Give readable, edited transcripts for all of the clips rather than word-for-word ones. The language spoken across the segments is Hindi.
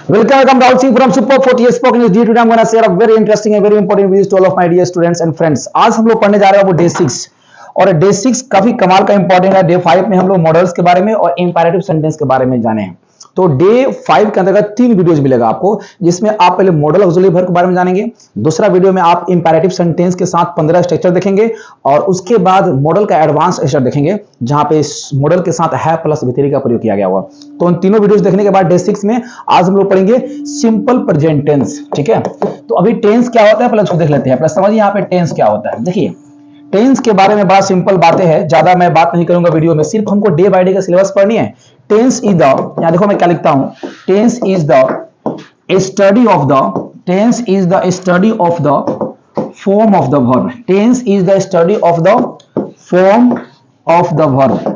Welcome Rahul Singh from Super 40 Spoken English. Today I'm going to share a very interesting and very important videos to all of my dear students and friends. आज हम लोग पढ़ने जा रहे हैं वो डे 6 और डे 6 काफी कमाल का इंपॉर्टेंट है। डे 5 में हम लोग मॉडल्स के बारे में और इंपैरेटिव सेंटेंस के बारे में जाने हैं। तो डे 5 के अंतर्गत 3 वीडियोस मिलेगा आपको, जिसमें आप पहले मॉडल ऑक्सिलरी वर्ब के बारे में जानेंगे। दूसरा वीडियो में आप इंपैरेटिव सेंटेंस के साथ 15 स्ट्रक्चर देखेंगे और उसके बाद मॉडल का एडवांस स्ट्रक्चर देखेंगे, जहां पे मॉडल के साथ है प्लस विथरी का प्रयोग किया गया हुआ। तो उन तीनों वीडियोस देखने के बाद डे 6 में आज हम लोग पढ़ेंगे सिंपल प्रेजेंट टेंस। ठीक है, तो अभी टेंस क्या होता है पहले उसको देख लेते हैं। पहले समझिए यहाँ पे टेंस क्या होता है। देखिए टेंस के बारे में बड़ा सिंपल बातें हैं, ज्यादा मैं बात नहीं करूंगा वीडियो में, सिर्फ हमको डे बाय डे का सिलेबस पढ़नी है। टेंस इज द, यहां देखो मैं क्या लिखता हूं, tense is the study of the, tense is the study of the form of the verb. Tense is the study of the form of the verb.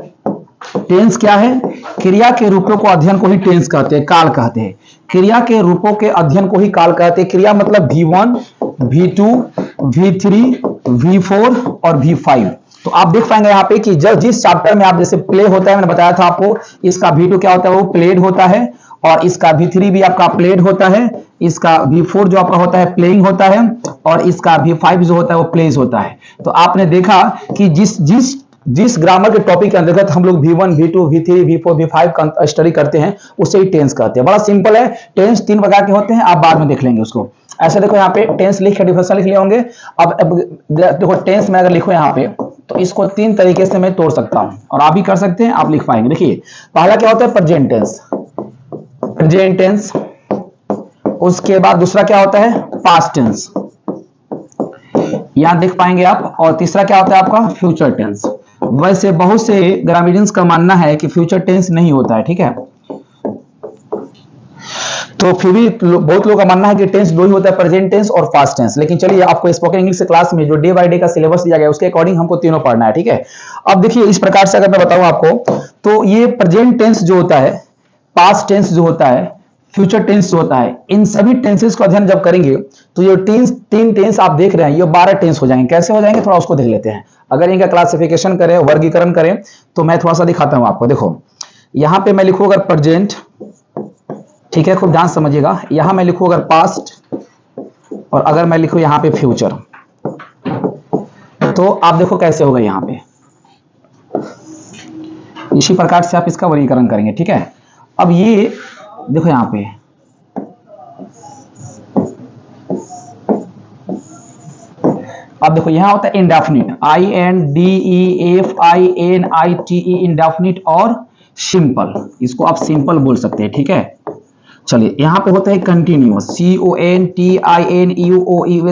Tense क्या है? क्रिया के रूपों को अध्ययन को ही टेंस कहते हैं, काल कहते हैं। क्रिया के रूपों के अध्ययन को ही काल कहते हैं। क्रिया मतलब V1, V2, V3, V4 और V5। तो आप देख पाएंगे यहाँ पे कि जिस चैप्टर में आप जैसे प्ले होता है, मैंने बताया था आपको, इसका V2 क्या होता है, वो प्लेड होता है, और इसका V3 भी आपका प्लेड होता है, इसका V4 जो आपका होता है प्लेइंग होता है, और इसका V5 जो होता है वो प्लेज होता है। तो आपने देखा कि जिस ग्रामर के टॉपिक के अंतर्गत हम लोग V1, V2, V3, V4, V5 का स्टडी करते हैं उसे ही टेंस कहते हैं। बड़ा सिंपल है। टेंस 3 प्रकार के होते हैं, आप बाद में देख लेंगे उसको। ऐसे देखो यहाँ पे टेंस लिख के डिफरेंशियल लिख लिए होंगे। अब देखो टेंस में अगर लिखो यहाँ पे तो इसको 3 तरीके से मैं तोड़ सकता हूं और आप भी कर सकते हैं, आप लिख पाएंगे। देखिए पहला क्या होता है, प्रेजेंट टेंस, प्रेजेंट टेंस। उसके बाद दूसरा क्या होता है, पास्ट टेंस, यहां देख पाएंगे आप। और तीसरा क्या होता है आपका, फ्यूचर टेंस। वैसे बहुत से ग्रामरियंस का मानना है कि फ्यूचर टेंस नहीं होता है, ठीक है, तो फिर भी बहुत लोगों का मानना है कि टेंस 2 ही होता है, प्रेजेंट टेंस और पास्ट टेंस। लेकिन चलिए आपको स्पोकन इंग्लिश क्लास में जो डे बाय डे का सिलेबस दिया गया है उसके अकॉर्डिंग हमको तीनों पढ़ना है, ठीक है। अब देखिए इस प्रकार से अगर मैं बताऊं आपको, तो ये प्रेजेंट टेंस जो होता है, पास्ट टेंस जो होता है, फ्यूचर टेंस जो होता है, इन सभी टेंसेस का अध्ययन जब करेंगे तो ये तीन टेंस आप देख रहे हैं, ये 12 टेंस हो जाएंगे। कैसे हो जाएंगे थोड़ा उसको देख लेते हैं। अगर इनका क्लासिफिकेशन करें, वर्गीकरण करें, तो मैं थोड़ा सा दिखाता हूं आपको। देखो यहां पे मैं लिखूं अगर प्रेजेंट, ठीक है, खूब ध्यान समझिएगा। यहां मैं लिखूं अगर पास्ट, और अगर मैं लिखूं यहां पे फ्यूचर, तो आप देखो कैसे होगा। यहां पे इसी प्रकार से आप इसका वर्गीकरण करेंगे, ठीक है। अब ये देखो यहां पे अब देखो यहां होता है इंडेफिनिट, INDEFINITE, इंडेफिनिट, और सिंपल, इसको आप सिंपल बोल सकते हैं, ठीक है। चलिए यहां पे होता है कंटिन्यूअस, CONTINUOUS,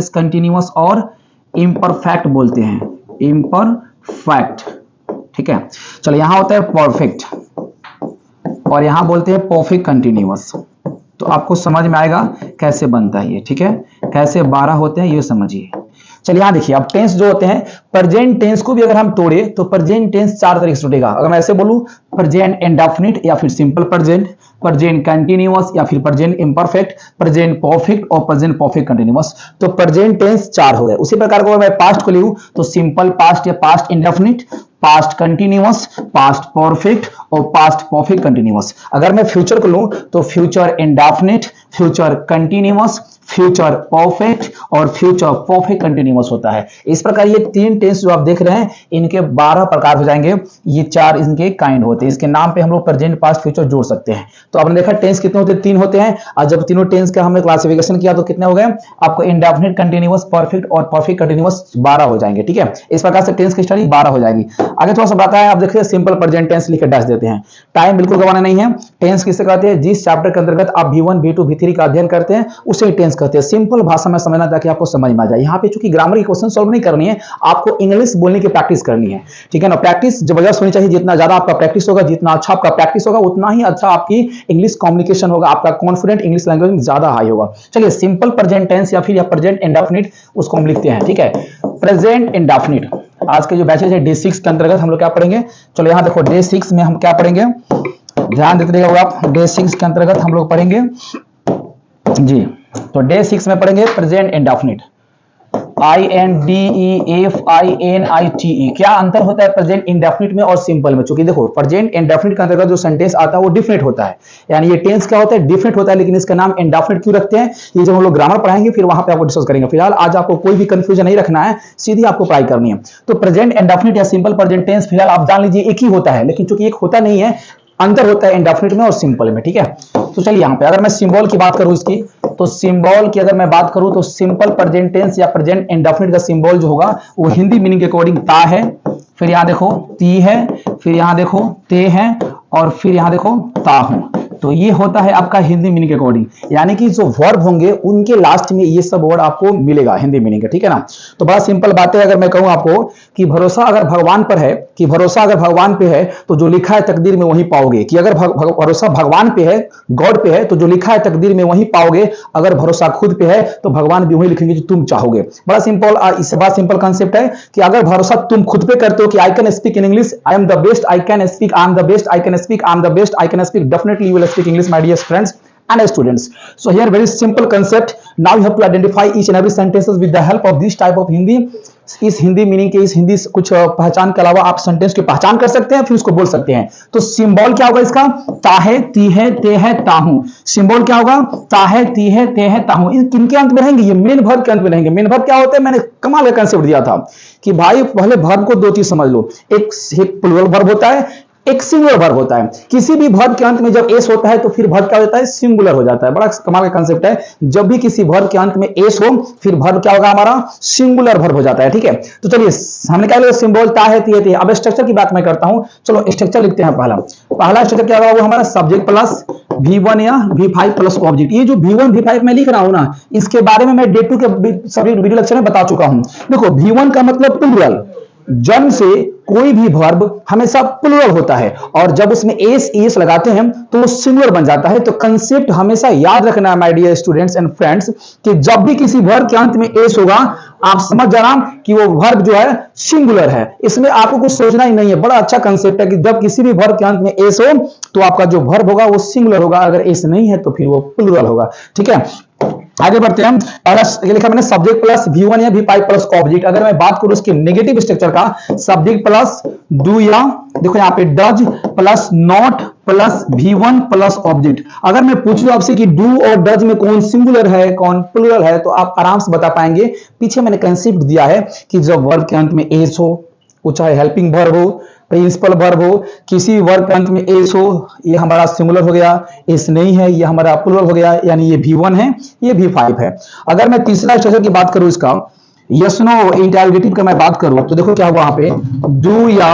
कंटिन्यूअस, और इम्परफेक्ट बोलते हैं, इम्परफेक्ट, ठीक है। चलिए यहां होता है परफेक्ट, और यहां बोलते हैं परफेक्ट कंटिन्यूअस। तो आपको समझ में आएगा कैसे बनता है ये, ठीक है, कैसे 12 होते हैं ये समझिए। चलिए यहां देखिए, अब टेंस जो होते हैं, प्रेजेंट टेंस को भी अगर हम तोड़े तो प्रेजेंट टेंस 4 तरीके से टूटेगा। अगर मैं ऐसे बोलूं, प्रेजेंट इंडेफिनिट या फिर सिंपल प्रेजेंट, प्रेजेंट कंटिन्यूअस या फिर प्रेजेंट इम्परफेक्ट, प्रेजेंट परफेक्ट और प्रेजेंट परफेक्ट कंटिन्यूअस, तो प्रेजेंट टेंस 4 हो गए। उसी प्रकार को मैं पास्ट को लिखूं तो सिंपल पास्ट या past indefinite, past continuous, past perfect और पास्ट परफेक्ट कंटिन्यूअस। अगर मैं फ्यूचर को लूं तो future indefinite, future continuous, future perfect और फ्यूचर परफेक्ट कंटिन्यूअस होता है। इस प्रकार ये 3 टेंस जो आप देख रहे हैं इनके 12 प्रकार हो जाएंगे। ये 4 इनके काइंड होते हैं। इसके नाम पे हम लोग प्रेजेंट, पास्ट, फ्यूचर जोड़ सकते हैं। तो आपने देखा टेंस कितने होते हैं, 3 होते हैं। और जब तीनों टेंस का हमने क्लासिफिकेशन किया तो कितने हो गए आपको, इंडेफिनिट, कंटिन्यूअस, परफेक्ट और परफेक्ट कंटिन्यूअस 12 हो जाएंगे, ठीक है। इस प्रकार से टेंस की स्टडी 12 हो जाएगी। आगे थोड़ा सा बात है, आप देखिए सिंपल प्रेजेंट टेंस लिख के डैश देते हैं, टाइम बिल्कुल गवाना नहीं है। टेंस किसे कहते हैं, जिस चैप्टर के अंतर्गत आप V1, V2, V3 का अध्ययन करते हैं उसे ही टेंस कहते हैं। सिंपल भाषा में समझना ताकि आपको समझ में आ जाए। यहाँ पे चूंकि ग्रामर की क्वेश्चन सॉल्व नहीं करनी है, आपको इंग्लिश बोलने की प्रैक्टिस करनी है, ठीक है ना। प्रैक्टिस जबरदस्त होनी चाहिए। जितना ज्यादा आपका प्रैक्टिस होगा, जितना अच्छा आपका प्रैक्टिस होगा, उतना ही अच्छा आपकी इंग्लिश कम्युनिकेशन होगा, आपका कॉन्फिडेंट इंग्लिश लैंग्वेज में ज्यादा हाई होगा। चलिए सिंपल प्रेजेंट टेंस या फिर प्रेजेंट इंडेफिनिट उसको हम लिखते हैं, ठीक है। प्रेजेंट इंडेफिनिट आज के जो बैचेज है डे 6 के अंतर्गत हम लोग क्या पढ़ेंगे। चलो यहाँ देखो डे 6 में हम क्या पढ़ेंगे, ध्यान देते रहिएगा आप। डे 6 के अंतर्गत हम लोग पढ़ेंगे जी, तो डे 6 में पढ़ेंगे प्रेजेंट इंडेफिनिट। INDEFINITE। क्या अंतर होता है प्रेजेंट इंडेफिनिट में और सिंपल में? चूंकि देखो प्रेजेंट इंडेफिनिट के अंतर्गत जो सेंटेंस आता है वो डिफिनिट होता है, यानी ये टेंस क्या होता है, डिफिनिट होता है, लेकिन इसका नाम इंडेफिनिट क्यों रखते हैं, ये जब हम लोग ग्रामर पढ़ाएंगे फिर वहां पे आपको डिस्कस करेंगे। फिलहाल आज आपको कोई भी कंफ्यूजन नहीं रखना है, सीधी आपको पढ़ाई करनी है। तो प्रेजेंट इंडेफिनिट या सिंपल प्रेजेंट टेंस फिलहाल आप जान लीजिए एक ही होता है, लेकिन चूंकि एक होता नहीं है, अंतर होता है इंडेफिनिट में और सिंपल में, ठीक है। तो चलिए यहाँ पे अगर मैं सिंबल की बात करूं इसकी, तो सिंबल की अगर मैं बात करूं तो सिंपल प्रेजेंट टेंस या प्रेजेंट इंडेफिनिट का सिंबल जो होगा वो हिंदी मीनिंग के अकॉर्डिंग ता है, फिर यहां देखो ती है, फिर यहां देखो ते है, और फिर यहां देखो ता हूं। तो ये होता है आपका हिंदी मीनिंग के अकॉर्डिंग, यानी कि जो वर्ब होंगे उनके लास्ट में ये सब वर्ड आपको मिलेगा हिंदी मीनिंग का, ठीक है ना। तो बड़ा सिंपल बात है, अगर मैं कहूं आपको कि भरोसा अगर भगवान पर है, कि भरोसा अगर भगवान पे है तो जो लिखा है तकदीर में वही पाओगे, कि अगर भरोसा भगवान पे है, गॉड पे है, तो जो लिखा है तकदीर में वही पाओगे। अगर भरोसा खुद पे है तो भगवान भी वही लिखेंगे जो तुम चाहोगे। बड़ा सिंपल, इससे बड़ा सिंपल कंसेप्ट है कि अगर भरोसा तुम खुद पे करते हो कि I can speak in English, I am the best, I can speak, I am the best, I can speak, I am the best, I can speak, definitely you will speak English, my dear friends and students. So here very simple concept. Now you have to identify each and every sentences with the help of this type of Hindi. इस हिंदी मीनिंग के, इस हिंदी कुछ पहचान के अलावा आप सेंटेंस की पहचान कर सकते हैं, फिर उसको बोल सकते हैं। तो सिंबल क्या होगा इसका, ता है, ती है, ते है, ता हूं। सिंबल क्या होगा, ता है, ती है, ते है, ता हूं। किनके अंत में रहेंगे, ये मेन वर्ब के अंत में रहेंगे। मेन वर्ब क्या होता है, मैंने कमाल का कंसेप्ट दिया था कि भाई पहले वर्ब को दो चीज समझ लो, एक प्लूरल वर्ब होता है, एक सिंगुलर वर्ब होता है। किसी भी वर्ब के अंत में जब एस होता है तो फिर वर्ब क्या होता है, सिंगुलर हो जाता है। बड़ा कमाल का कंसेप्ट है, जब भी किसी वर्ब के अंत में एस हो फिर वर्ब क्या होगा, हमारा सिंगुलर वर्ब हो जाता है, ठीक है। तो चलिए हमने क्या लिया, सिंबल ता है, ती है। अब स्ट्रक्चर की बात मैं करता हूं, चलो स्ट्रक्चर लिखते हैं। पहला स्ट्रक्चर क्या होगा, वो हमारा सब्जेक्ट प्लस V1 या V5 प्लस ऑब्जेक्ट। ये जो V1 V5 मैं लिख रहा हूं ना, इसके बारे में मैं डे 2 के सब्जेक्ट वीडियो लेक्चर में बता चुका हूं। देखो V1 का मतलब प्लूरल, जन्म से कोई भी वर्ब हमेशा प्लूरल होता है, और जब उसमें एस लगाते हैं तो वो सिंगुलर बन जाता है। तो कंसेप्ट हमेशा याद रखना है my dear students and friends, कि जब भी किसी वर्ब के अंत में एस होगा आप समझ जाना कि वो वर्ब जो है सिंगुलर है। इसमें आपको कुछ सोचना ही नहीं है, बड़ा अच्छा कंसेप्ट है कि जब किसी भी वर्ब के अंत में एस हो तो आपका जो वर्ब होगा वो सिंगुलर होगा, अगर एस नहीं है तो फिर वो प्लूरल होगा, ठीक है। आगे बढ़ते हैं। पहला ये लिखा मैंने सब्जेक्ट प्लस V1 या V5 प्लस ऑब्जेक्ट। अगर मैं बात करूं उसके नेगेटिव स्ट्रक्चर का, सब्जेक्ट प्लस डू या देखो यहाँ पे does plus not plus V1 plus object. अगर मैं पूछ लूं आपसे कि डू और डज में कौन सिंगुलर है कौन प्लूरल है, तो आप आराम से बता पाएंगे। पीछे मैंने कंसेप्ट दिया है कि जब वर्ब के अंत में एस हो, वो चाहे हेल्पिंग वर्ब हो, प्रिंसिपल वर्ब हो, किसी वर्ब के अंत में एस हो, ये हमारा सिंगुलर हो गया। एस नहीं है, ये हमारा प्लूरल हो गया, यानी ये V1 है, ये V5 है। अगर मैं तीसरा स्ट्रक्चर की बात करूं इसका, यस नो इंटरोगेटिव का मैं बात करूं, तो देखो क्या हुआ वहां पे, डू या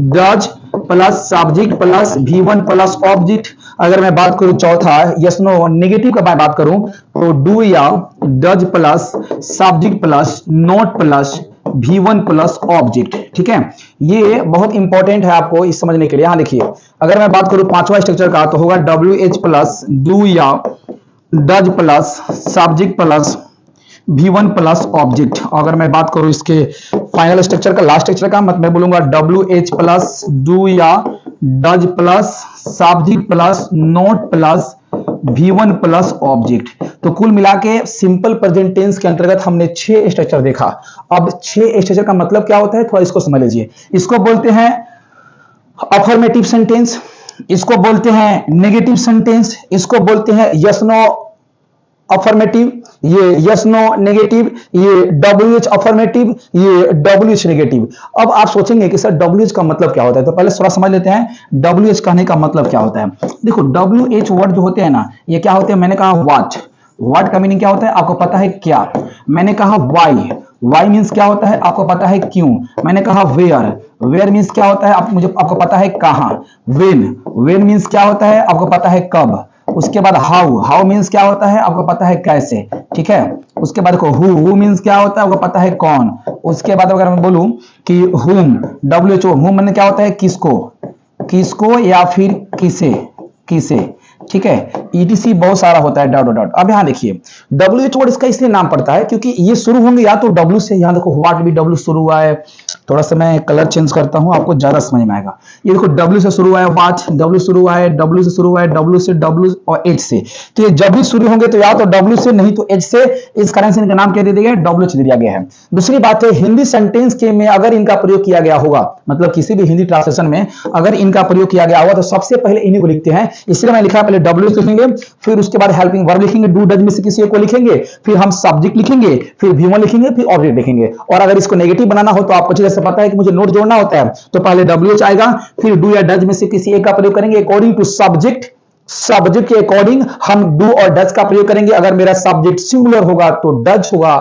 does plus subject plus V1 plus object. अगर मैं बात करूं चौथा यस नो नेगेटिव का मैं बात करूं, तो डू या does plus subject plus not plus V1 plus object, ठीक है। ये बहुत इंपॉर्टेंट है आपको इस समझने के लिए। यहां देखिए, अगर मैं बात करूं पांचवा स्ट्रक्चर का, तो होगा WH प्लस डू या does plus subject plus V1 plus object. अगर मैं बात करूं इसके फाइनल स्ट्रक्चर का, लास्ट स्ट्रक्चर का, मैं बोलूंगा WH प्लस डू या does plus subject plus not plus V1 plus object. तो कुल मिला के सिंपल प्रेजेंट टेंस के अंतर्गत हमने 6 स्ट्रक्चर देखा। अब 6 स्ट्रक्चर का मतलब क्या होता है, थोड़ा इसको समझ लीजिए। इसको बोलते हैं अफर्मेटिव सेंटेंस, इसको बोलते हैं नेगेटिव सेंटेंस, इसको बोलते हैं यस नो अफर्मेटिव, ये यस नो नेगेटिव, ये WH अफर्मेटिव, ये WH नेगेटिव। अब आप सोचेंगे कि सर WH का मतलब क्या होता है, तो पहले थोड़ा समझ लेते हैं WH कहने का मतलब क्या होता है। देखो WH वर्ड जो होते हैं ना, ये क्या होते हैं, मैंने कहा व्हाट का मीनिंग क्या होता है आपको पता है क्या। मैंने कहा वाई मीन्स क्या होता है आपको पता है क्यों। मैंने कहा वेयर मीन्स क्या होता है आपको पता है कहां। वेन मीन्स क्या होता है आपको पता है कब। उसके बाद हाउ मीन्स क्या होता है आपको पता है कैसे, ठीक है। उसके बाद देखो हु मीन्स क्या होता है आपको पता है कौन। उसके बाद अगर मैं बोलूं कि हुम, WHO हुम मैंने क्या होता है किसको या फिर किसे, ठीक है। ETC बहुत सारा होता है डॉट। अब यहां देखिए WH वर्ड इसका इसलिए नाम पड़ता है क्योंकि ये शुरू होंगे या तो W से, यहां देखो व्हाट भी W शुरू हुआ है, थोड़ा सा मैं कलर चेंज करता हूं, आपको ज्यादा समझ में आएगा। ये देखो W से शुरू हुआ है वॉच, W शुरू हुआ है, W से शुरू हुआ है, W से, W और H से। तो ये जब भी शुरू होंगे तो या तो W से नहीं तो H से, इस कारण से इनका नाम क्या दे दिया गया है, WH दिया गया है। दूसरी बात है हिंदी सेंटेंस के में अगर इनका प्रयोग किया गया होगा, मतलब किसी भी हिंदी ट्रांसलेशन में अगर इनका प्रयोग किया गया होगा तो सबसे पहले इन्हीं को लिखते हैं। इसलिए मैं लिखा पहले W लिखेंगे, फिर उसके बाद हेल्पिंग वर्ब लिखेंगे, डू डज में से किसी को लिखेंगे, फिर हम सब्जेक्ट लिखेंगे, फिर V1 लिखेंगे, फिर ऑब्जेक्ट लिखेंगे। और अगर इसको नेगेटिव बनाना हो तो आपको अच्छी तरह से पता है कि मुझे नोट जोड़ना होता है, तो पहले WH आएगा, फिर डू या डज में से किसी एक का प्रयोग करेंगे अकॉर्डिंग टू सब्जेक्ट। सब्जेक्ट के अकॉर्डिंग हम डू और डज का प्रयोग करेंगे। अगर मेरा सब्जेक्ट सिंगुलर होगा तो डज होगा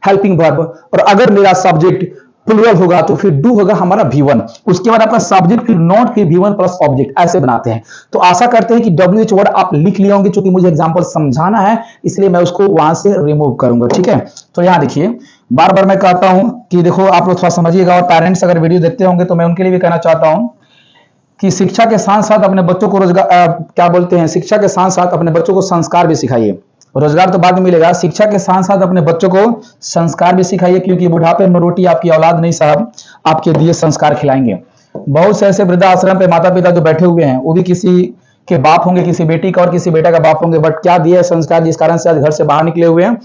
हेल्पिंग वर्ब, और अगर मेरा सब्जेक्ट प्लूरल होगा तो फिर डू होगा हमारा V1। उसके बाद आपका सब्जेक्ट, फिर नॉट, फिर V1 प्लस ऑब्जेक्ट, ऐसे बनाते हैं। तो आशा करते हैं कि WH वर्ड आप लिख लिए होंगे, क्योंकि मुझे एग्जांपल समझाना है इसलिए मैं उसको वहां से रिमूव करूंगा। ठीक है, तो यहां देखिए, बार बार मैं कहता हूं कि देखो आप लोग थोड़ा समझिएगा, और पेरेंट्स अगर वीडियो देखते होंगे तो मैं उनके लिए भी कहना चाहता हूं कि शिक्षा के साथ साथ अपने बच्चों को रोजगार, क्या बोलते हैं, शिक्षा के साथ साथ अपने बच्चों को संस्कार भी सिखाइए। रोजगार तो बाद में मिलेगा, शिक्षा के साथ साथ अपने बच्चों को संस्कार भी सिखाइए, क्योंकि बुढ़ापे में रोटी आपकी औलाद नहीं साहब, आपके दिए संस्कार खिलाएंगे। बहुत से ऐसे वृद्धाश्रम पे माता पिता जो बैठे हुए हैं वो भी किसी के बाप होंगे, किसी बेटी का और किसी बेटा का बाप होंगे, बट क्या दिए संस्कार जिस कारण से आज घर से बाहर निकले हुए हैं।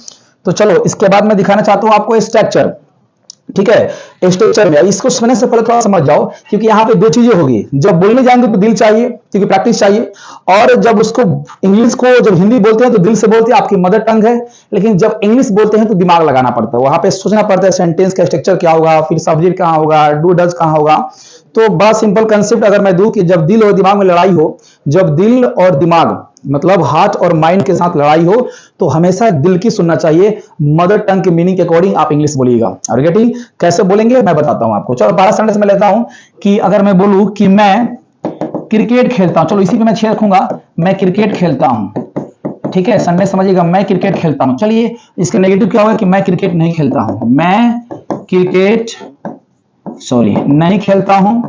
तो चलो इसके बाद मैं दिखाना चाहता हूँ आपको स्ट्रक्चर। ठीक है, स्ट्रक्चर में इसको समझने से पहले थोड़ा समझ जाओ, क्योंकि यहाँ पे दो चीजें होगी। जब बोलने जाएंगे तो दिल चाहिए, क्योंकि प्रैक्टिस चाहिए, और जब उसको इंग्लिश को जब हिंदी बोलते हैं तो दिल से बोलते हैं, आपकी मदर टंग है, लेकिन जब इंग्लिश बोलते हैं तो दिमाग लगाना पड़ता है, वहां पे सोचना पड़ता है सेंटेंस का स्ट्रक्चर क्या होगा, फिर सब्जेक्ट कहाँ होगा, डू डज कहाँ होगा। तो बड़ा सिंपल कंसेप्ट अगर मैं दूं कि जब दिल और दिमाग में लड़ाई हो, जब दिल और दिमाग मतलब हार्ट और माइंड के साथ लड़ाई हो, तो हमेशा दिल की सुनना चाहिए। मदर टंग के मीनिंग के अकॉर्डिंग आप इंग्लिश बोलिएगा। और गेटिंग कैसे बोलेंगे मैं बताता हूं आपको। चलो 12 सेंटेंस में लेता हूं कि अगर मैं बोलूं कि मैं क्रिकेट खेलता हूं, चलो इसी पे मैं 6 रखूंगा, मैं क्रिकेट खेलता हूं। ठीक है, संडे समझिएगा, मैं क्रिकेट खेलता हूं। चलिए इसके नेगेटिव क्या होगा कि मैं क्रिकेट नहीं खेलता हूं, मैं क्रिकेट नहीं खेलता हूं।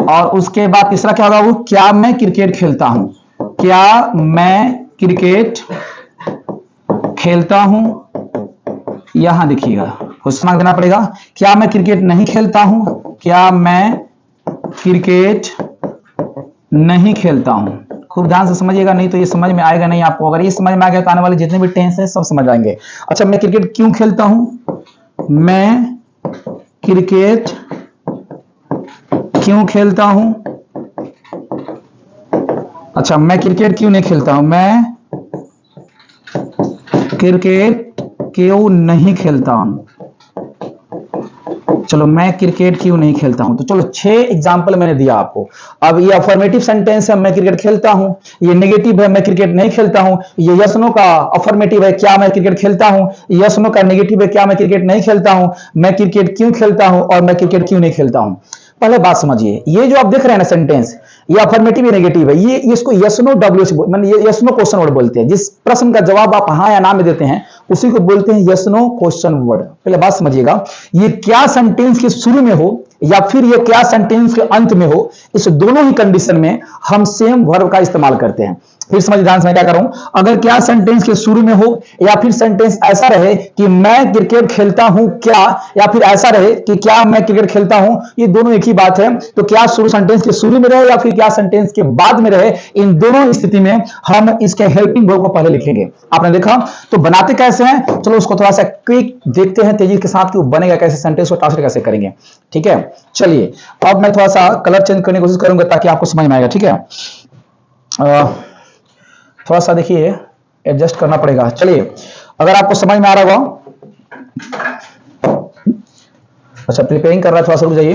और उसके बाद तीसरा क्या होगा, वो क्या मैं क्रिकेट खेलता हूं, क्या मैं क्रिकेट खेलता हूं। यहां देखिएगा क्वेश्चन देना पड़ेगा, क्या मैं क्रिकेट नहीं खेलता हूं, क्या मैं क्रिकेट नहीं खेलता हूं। खूब ध्यान से समझिएगा, नहीं तो ये समझ में आएगा नहीं आपको। अगर ये समझ में आ गया तो आने वाले जितने भी टेंस हैं सब समझ आएंगे। अच्छा, मैं क्रिकेट क्यों खेलता हूं, मैं क्रिकेट क्यों खेलता हूं। अच्छा, मैं क्रिकेट क्यों नहीं खेलता हूं, मैं क्रिकेट क्यों नहीं खेलता हूं। चलो मैं क्रिकेट क्यों नहीं खेलता हूं। तो चलो 6 एग्जाम्पल मैंने दिया आपको। अब ये अफर्मेटिव सेंटेंस है, मैं क्रिकेट खेलता हूं। ये नेगेटिव है, मैं क्रिकेट नहीं खेलता हूं। ये यस नो का अफर्मेटिव है, क्या मैं क्रिकेट खेलता हूं। यस नो का नेगेटिव है, क्या मैं क्रिकेट नहीं खेलता हूं। मैं क्रिकेट क्यों खेलता हूं और मैं क्रिकेट क्यों नहीं खेलता हूं। पहले बात समझिए, ये जो आप देख रहे हैं ना सेंटेंस, ये अफर्मेटिव या नेगेटिव है। ये इसको यस नो डब्ल्यू मतलब ये यस नो क्वेश्चन वर्ड बोलते हैं। जिस प्रश्न का जवाब आप हाँ या ना में देते हैं उसी को बोलते हैं यस नो क्वेश्चन वर्ड। पहले बात समझिएगा, ये क्या सेंटेंस के शुरू में हो या फिर ये क्या सेंटेंस के अंत में हो, इस दोनों ही कंडीशन में हम सेम वर्ब का इस्तेमाल करते हैं। फिर समझ ध्यान से मैं क्या करूं, अगर क्या सेंटेंस के शुरू में हो या फिर सेंटेंस ऐसा रहे कि मैं क्रिकेट खेलता हूं क्या, या फिर ऐसा रहे कि क्या मैं क्रिकेट खेलता हूं, ये दोनों एक ही बात है। तो क्या शुरू सेंटेंस के शुरू में रहे या फिर क्या सेंटेंस के बाद में रहे, इन दोनों स्थिति में हम इसके हेल्पिंग वर्ब को पहले लिखेंगे। आपने देखा, तो बनाते कैसे हैं, चलो उसको थोड़ा सा क्विक देखते हैं तेजी के साथ कि वो बनेगा कैसे, सेंटेंस को ट्रांसलेट कैसे करेंगे। ठीक है, चलिए अब मैं थोड़ा सा कलर चेंज करने की कोशिश करूंगा ताकि आपको समझ में आएगा। ठीक है, थोड़ा सा देखिए एडजस्ट करना पड़ेगा। चलिए अगर आपको समझ में आ रहा होगा, अच्छा प्रिपेयरिंग कर रहा है, थोड़ा सा रुक जाइए।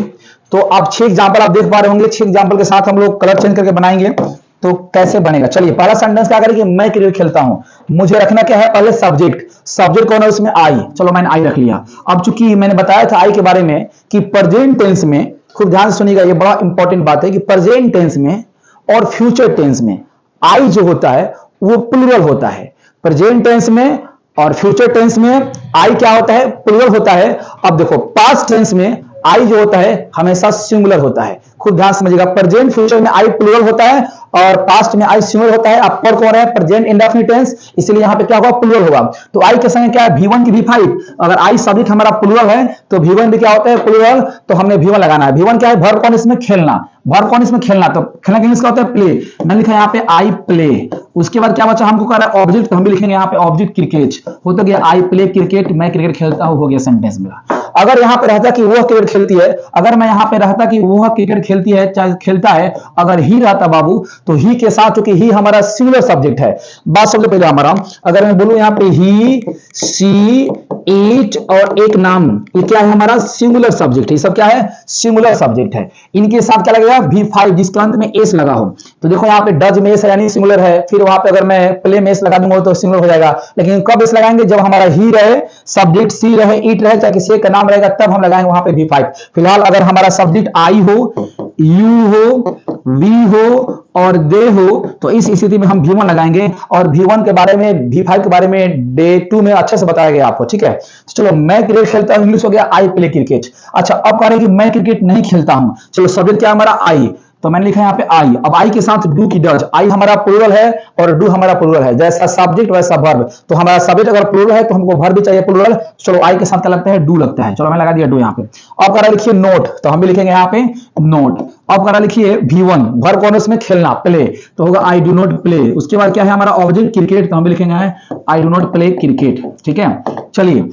तो आप 6 एग्जांपल आप देख पा रहे होंगे, 6 एग्जांपल के साथ हम लोग कलर चेंज करके बनाएंगे। तो कैसे बनेगा, चलिए पहला सेंटेंस क्या करेंगे, मैं क्रिकेट खेलता हूं। मुझे रखना क्या है, पहले सब्जेक्ट। सब्जेक्ट कौन है उसमें, आई। चलो मैंने आई रख लिया। अब चूंकि मैंने बताया था आई के बारे में कि प्रेजेंट टेंस में, खूब ध्यान से सुनिएगा, ये बड़ा इंपॉर्टेंट बात है कि प्रेजेंट टेंस में और फ्यूचर टेंस में आई जो होता है वो प्लूरल होता है। प्रेजेंट टेंस में और फ्यूचर टेंस में आई क्या होता है, प्लूरल होता है। अब देखो पास्ट टेंस में आई जो होता है हमेशा सिंगुलर होता है। खुद ध्यान समझिएगा, प्रेजेंट फ्यूचर में आई प्लूरल होता है और पास्ट में आई सिंगुलर होता है, अब पर कौन है, प्रेजेंट इंडेफिनिट टेंस, इसलिए यहाँ पे क्या होगा, प्लूरल होगा। तो आई के संग क्या है, V1 की V5, अगर आई सब्जेक्ट हमारा प्लूरल है तो V1 भी क्या होता है, प्लूरल, तो हमने V1 लगाना है। V1 क्या है, वर्ब कौन, इसमें खेलना, वर्ब कौन इसमें खेलना, तो खेलना के इंग्लिश क्या होता है, प्ले। मैंने लिखा यहाँ पे आई प्ले। उसके बाद क्या बचा, हमको कह रहा है ऑब्जेक्ट, तो हम भी लिखेंगे यहाँ पे ऑब्जेक्ट क्रिकेट, हो तो गया आई प्ले क्रिकेट, मैं क्रिकेट खेलता हूं, हो गया सेंटेंस मेरा। अगर यहाँ पे रहता कि वह क्रिकेट खेलती है, अगर मैं यहाँ पे रहता कि वह क्रिकेट खेलती है, चाहे खेलता है, अगर ही रहता बाबू, तो ही के साथ, चूंकि ही हमारा सिंगुलर सब्जेक्ट है, बात सबसे पहले हमारा, अगर मैं बोलूं यहाँ पे ही, सी, इट और एक नाम, ये क्या है, हमारा सिंगुलर सब्जेक्ट है, ये सब क्या है, सिंगुलर सब्जेक्ट है। इनके साथ क्या लगेगा, V5, जिसके अंत में एस लगा हो। तो देखो यहाँ पे डज में एस है यानी सिंगुलर है, फिर वहां पे अगर मैं प्ले में एस लगा दूंगा तो सिंगुलर हो जाएगा। लेकिन कब एस लगाएंगे, जब हमारा ही रहे, सब्जेक्ट सी रहे, इट रहे, चाहे किसी का नाम रहेगा, तब हम लगाएंगे वहां पे V5। फिलहाल अगर हमारा सब्जेक्ट आई हो, यू हो, वी हो और दे हो, तो इस स्थिति में हम V1 लगाएंगे। और V1 के बारे में, V5 के बारे में डे 2 में अच्छे से बताया गया आपको, ठीक है। तो चलो, मैं क्रिकेट खेलता हूं, इंग्लिश हो गया आई प्ले क्रिकेट। अच्छा, अब कह रहे हैं कि मैं क्रिकेट नहीं खेलता हूं, चलो सब्जेक्ट क्या है हमारा, आई, तो मैंने लिखा है यहाँ पे आई। अब आई के साथ डू की डज, आई हमारा प्लूरल है और डू हमारा प्लूरल है, जैसा सब्जेक्ट वैसा वर्ब। तो हमारा सब्जेक्ट अगर प्लूरल है तो हमको वर्ब भी चाहिए प्लूरल, चलो आई के साथ क्या लगता है, डू लगता है, चलो मैं लगा दिया डू यहाँ पे। अब करा लिखिए नोट, तो हम भी लिखेंगे यहाँ पे नोट। अब करा लिखिए V1, वर्ब कौन है उसमें, खेलना, प्ले, तो होगा आई डू नॉट प्ले। उसके बाद क्या है हमारा ऑब्जेक्ट क्रिकेट, तो हम भी लिखेंगे I do not play cricket, ठीक है। चलिए,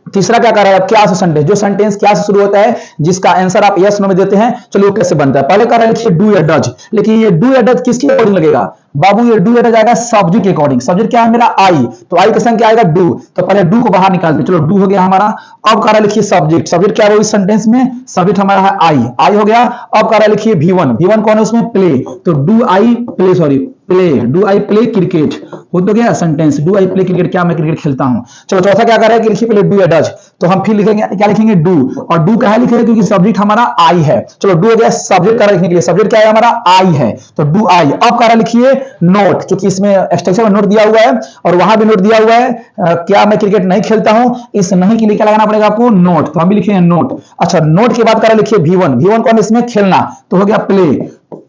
तीसरा क्या कर रहा है, क्या से सेंटेंस, जो सेंटेंस क्या से शुरू होता है, जिसका आंसर आप यस नो में देते हैं, चलिए वो कैसे बनता है। पहले कर रहा है डू या डज, लेकिन ये डू या डज किसके अकॉर्डिंग लगेगा बाबू, ये डू या डज आएगा सब्जेक्ट के अकॉर्डिंग। सब्जेक्ट क्या है मेरा, आई, तो आई के संग क्या आएगा, डू, तो पहले डू को बाहर निकालते, चलो डू हो गया हमारा। अब कर रहा लिखिए सब्जेक्ट, सब्जेक्ट क्या है इस सेंटेंस में, सब्जेक्ट हमारा है आई, आई हो गया। अब कर रहा लिखिए V1, V1 कौन है उसमें, प्ले, तो do I play, sorry play, do I play cricket, हो तो गया sentence, do I play cricket, क्या मैं क्रिकेट खेलता हूं। चलो चौथा क्या कर रहा है कि लिखिए पहले डू या डज, तो हम फिर लिखेंगे क्या, लिखेंगे डू, और डू कहा लिखेंगे क्योंकि सब्जेक्ट हमारा आई है। चलो डू हो गया सब्जेक्ट का लिखने के लिए, सब्जेक्ट क्या है हमारा आई है, तो डू आई। अब कह लिखिए नोट, क्योंकि इसमें स्ट्रक्चर में नोट दिया हुआ है और वहां भी नोट दिया हुआ है, क्या मैं क्रिकेट नहीं खेलता हूं, इस नहीं के लिए क्या लगाना पड़ेगा आपको, नोट, तो हम भी लिखेंगे नोट। अच्छा, नोट के बाद कह लिखिए V1, V1 कौन इसमें, खेलना, तो हो गया प्ले,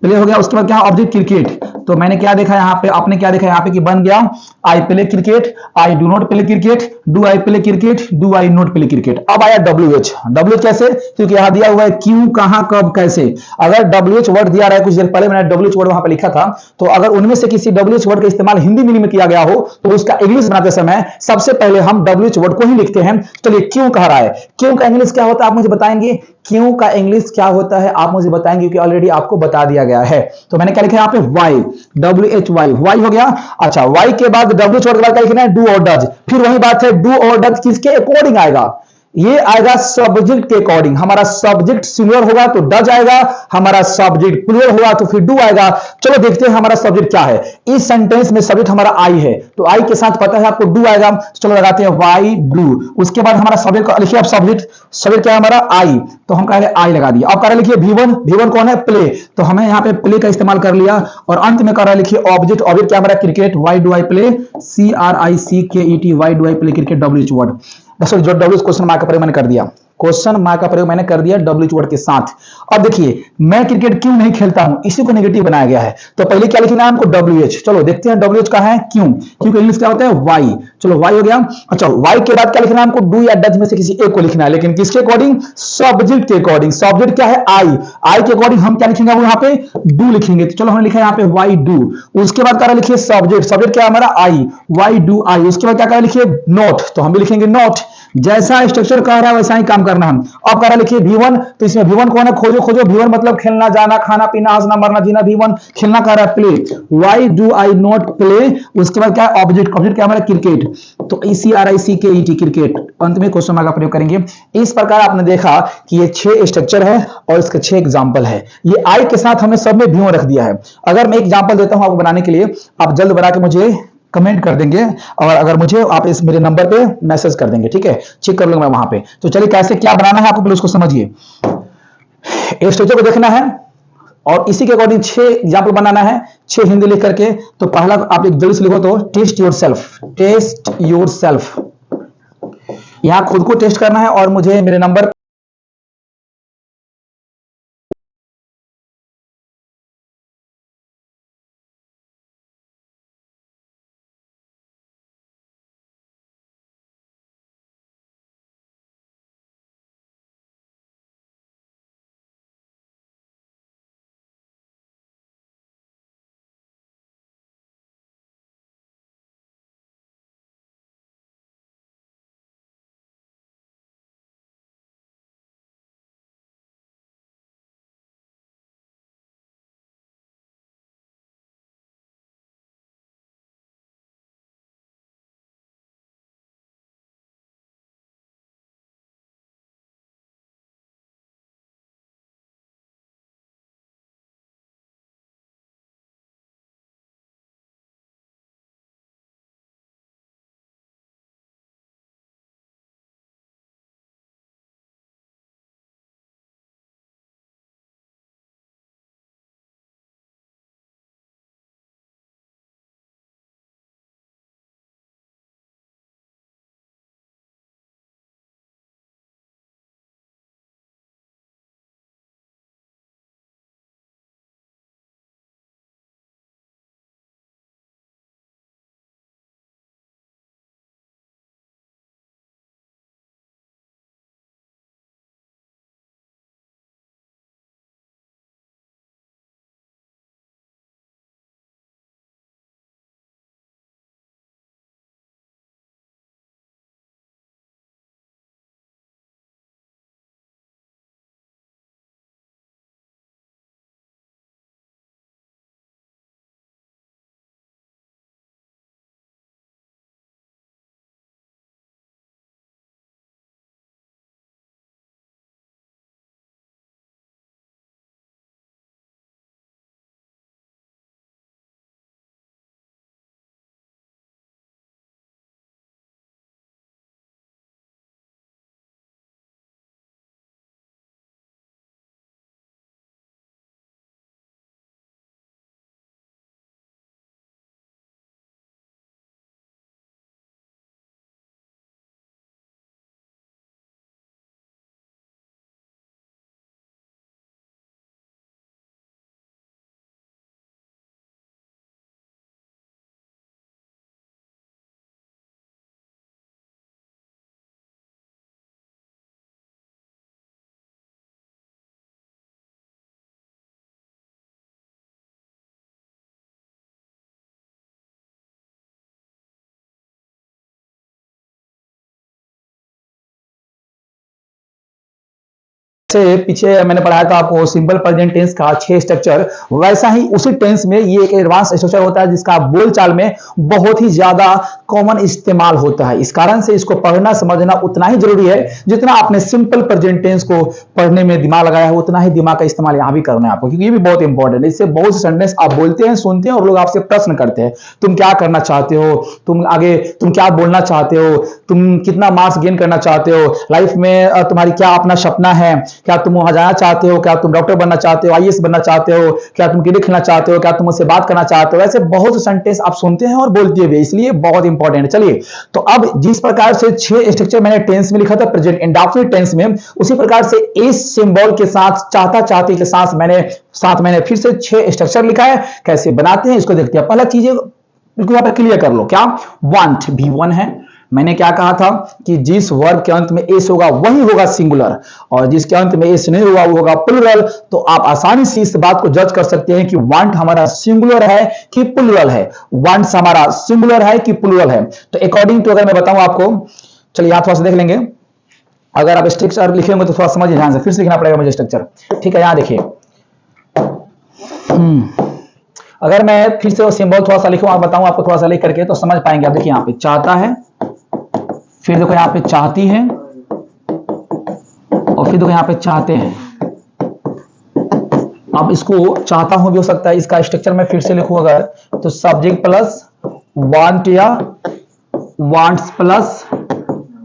प्ले हो गया। उसके बाद क्या, ऑब्जेक्ट क्रिकेट, तो मैंने क्या देखा यहाँ पे, आपने क्या देखा यहाँ पे कि बन गया I play cricket, I do not play cricket, do I play cricket, do I not play cricket. अब आया WH, WH कैसे, क्योंकि यहाँ दिया हुआ है क्यों, कहां, कब, कैसे। अगर WH वर्ड दिया रहा है, कुछ देर पहले मैंने WH वर्ड वहां पे लिखा था, तो अगर उनमें से किसी WH वर्ड का इस्तेमाल हिंदी मीनिंग में किया गया हो, तो उसका इंग्लिश बनाते समय सबसे पहले हम WH वर्ड को ही लिखते हैं। चलिए, क्यों कह रहा है, क्यों का इंग्लिश क्या होता है आप मुझे बताएंगे, क्यों का इंग्लिश क्या होता है आप मुझे बताएंगे, क्योंकि ऑलरेडी आपको बता दिया गया है। तो मैंने क्या लिखा यहाँ पे, वाई, WHY, वाई हो गया। अच्छा, वाई के बाद WH के बाद क्या लिखना है, डू और डज। फिर वही बात है, डू और डज किसके अकॉर्डिंग आएगा, ये आएगा सब्जेक्ट के अकॉर्डिंग। हमारा सब्जेक्ट सिंगुलर होगा तो डज आएगा, हमारा सब्जेक्ट प्लूरल होगा तो फिर डू आएगा। चलो देखते हैं हमारा सब्जेक्ट क्या है। इस सेंटेंस में सब्जेक्ट हमारा आई है, तो आई के साथ पता है आपको डू आएगा, तो चलो लगाते हैं वाई डू। उसके बाद हमारा सब्जेक्ट लिखिए, अब सब्जेक्ट क्या है हमारा आई, तो हम कह रहे आई लगा दिया। अब कह रहे लिखिए V1, V1 कौन है, प्ले, तो हमें यहाँ पे प्ले का इस्तेमाल कर लिया। और अंत में कह रहा लिखिए ऑब्जेक्ट, ऑब्जेक्ट क्या हमारा cricket, Y do I play, CRICKET, Y do I play cricket, WH word, sorry जो WH क्वेश्चन मार्क का प्रयोग मैंने कर दिया, क्वेश्चन मार्क का प्रयोग मैंने कर दिया WH वर्ड के साथ। अब देखिए, मैं क्रिकेट क्यों नहीं खेलता हूं, इसी को नेगेटिव बनाया गया है, तो पहले क्या लिखना है हमको, WH। चलो देखते हैं WH का है क्यों, क्योंकि इंग्लिश क्या होता है, वाई। चलो वाई हो गया। अच्छा, वाई के बाद क्या लिखना है हमको, डू या डज में से किसी एक को लिखना है, लेकिन किसके अकॉर्डिंग, सब्जेक्ट के अकॉर्डिंग। सब्जेक्ट क्या है, आई, आई के अकॉर्डिंग हम क्या लिखेंगे, वो यहाँ पे डू लिखेंगे। तो चलो हमने लिखा है यहाँ पे वाई डू। उसके बाद क्या लिखिए सब्जेक्ट, सब्जेक्ट क्या है हमारा आई, वाई डू आई। उसके बाद क्या लिखिए नोट, तो हम भी लिखेंगे नोट, जैसा स्ट्रक्चर कह रहा है वैसा ही काम करना हम। अब कह रहा लिखिए V1, तो इसमें V1 कौन है, खोजो खोजो। V1 मतलब खेलना, जाना, खाना पीना, हंसना मरना जीना, V1 खेलना कह रहा है, play, Y do I not play. उसके बाद क्या है ऑब्जेक्ट, ऑब्जेक्ट क्या हमारा क्रिकेट, तो CRICKET क्रिकेट। अंत में क्वेश्चन मार्क का प्रयोग करेंगे। इस प्रकार आपने देखा कि ये 6 स्ट्रक्चर है और इसके 6 एग्जाम्पल है। ये आई के साथ हमने सब में V1 रख दिया है। अगर मैं एग्जाम्पल देता हूं आपको बनाने के लिए, आप जल्द बना के मुझे कमेंट कर देंगे, और अगर मुझे आप इस मेरे नंबर पे मैसेज कर देंगे, ठीक है, चेक कर लूंगा मैं वहां पे। तो चलिए कैसे क्या बनाना है आपको पहले उसको समझिए। एक स्ट्रक्चर को देखना है और इसी के अकॉर्डिंग 6 एग्जाम्पल बनाना है, 6 हिंदी लिख करके। तो पहला आप एक जल्दी से लिखो, तो test yourself, test yourself, यहां खुद को टेस्ट करना है और मुझे मेरे नंबर से पीछे मैंने पढ़ाया था आपको सिंपल प्रेजेंट टेंस का 6 स्ट्रक्चर, वैसा ही उसी टेंस में ये एक एडवांस स्ट्रक्चर होता है जिसका बोलचाल में बहुत ही ज्यादा कॉमन इस्तेमाल होता है। इस कारण से इसको पढ़ना समझना उतना ही जरूरी है जितना आपने सिंपल प्रेजेंट टेंस को पढ़ने में दिमाग लगाया है, उतना ही दिमाग का इस्तेमाल यहां भी करना है आपको, क्योंकि ये भी बहुत इंपॉर्टेंट है। इससे बहुत से सेंटेंस आप बोलते हैं, सुनते हैं और लोग आपसे प्रश्न करते हैं, तुम क्या करना चाहते हो, तुम आगे तुम क्या बोलना चाहते हो, तुम कितना मार्क्स गेन करना चाहते हो लाइफ में, तुम्हारी क्या अपना सपना है, क्या तुम वहां जाना चाहते हो, क्या तुम डॉक्टर बनना चाहते हो, आईएएस बनना चाहते हो, क्या तुम क्रिकेट खेलना चाहते हो, क्या तुम मुझसे बात करना चाहते हो। ऐसे बहुत से सेंटेंस आप सुनते हैं और बोलते हुए, इसलिए बहुत इंपॉर्टेंट है। चलिए, तो अब जिस प्रकार से 6 स्ट्रक्चर मैंने टेंस में लिखा था प्रेजेंट इंडेफिनिट टेंस में, उसी प्रकार से इस सिंबल के साथ, चाहता चाहती के साथ मैंने फिर से 6 स्ट्रक्चर लिखा है। कैसे बनाते हैं इसको देखते हैं। पहला चीज बिल्कुल यहाँ पर क्लियर कर लो, क्या वांट V1 है। मैंने क्या कहा था कि जिस वर्ब के अंत में एस होगा वही होगा सिंगुलर, और जिसके अंत में एस नहीं होगा वो होगा प्लुरल। तो आप आसानी से इस बात को जज कर सकते हैं कि वांट हमारा सिंगुलर है कि प्लुरल है, वांट्स हमारा सिंगुलर है कि प्लुरल है। तो अकॉर्डिंग टू अगर मैं बताऊं आपको, चलिए यहां थोड़ा सा देख लेंगे। अगर आप स्ट्रक्चर लिखेंगे तो थोड़ा समझिए ध्यान से, फिर से लिखना पड़ेगा मुझे स्ट्रक्चर, ठीक है। यहां देखिए, अगर मैं फिर से वो सिंबल थोड़ा सा लिखूं, आप बताऊं आपको थोड़ा सा लिख करके तो समझ पाएंगे आप। देखिए यहाँ पे चाहता है, फिर देखो यहाँ पे चाहती है, और फिर देखो यहाँ पे चाहते हैं। अब इसको चाहता हूं भी हो सकता है, इसका स्ट्रक्चर मैं फिर से लिखूं अगर, तो सब्जेक्ट प्लस वांट या wants plus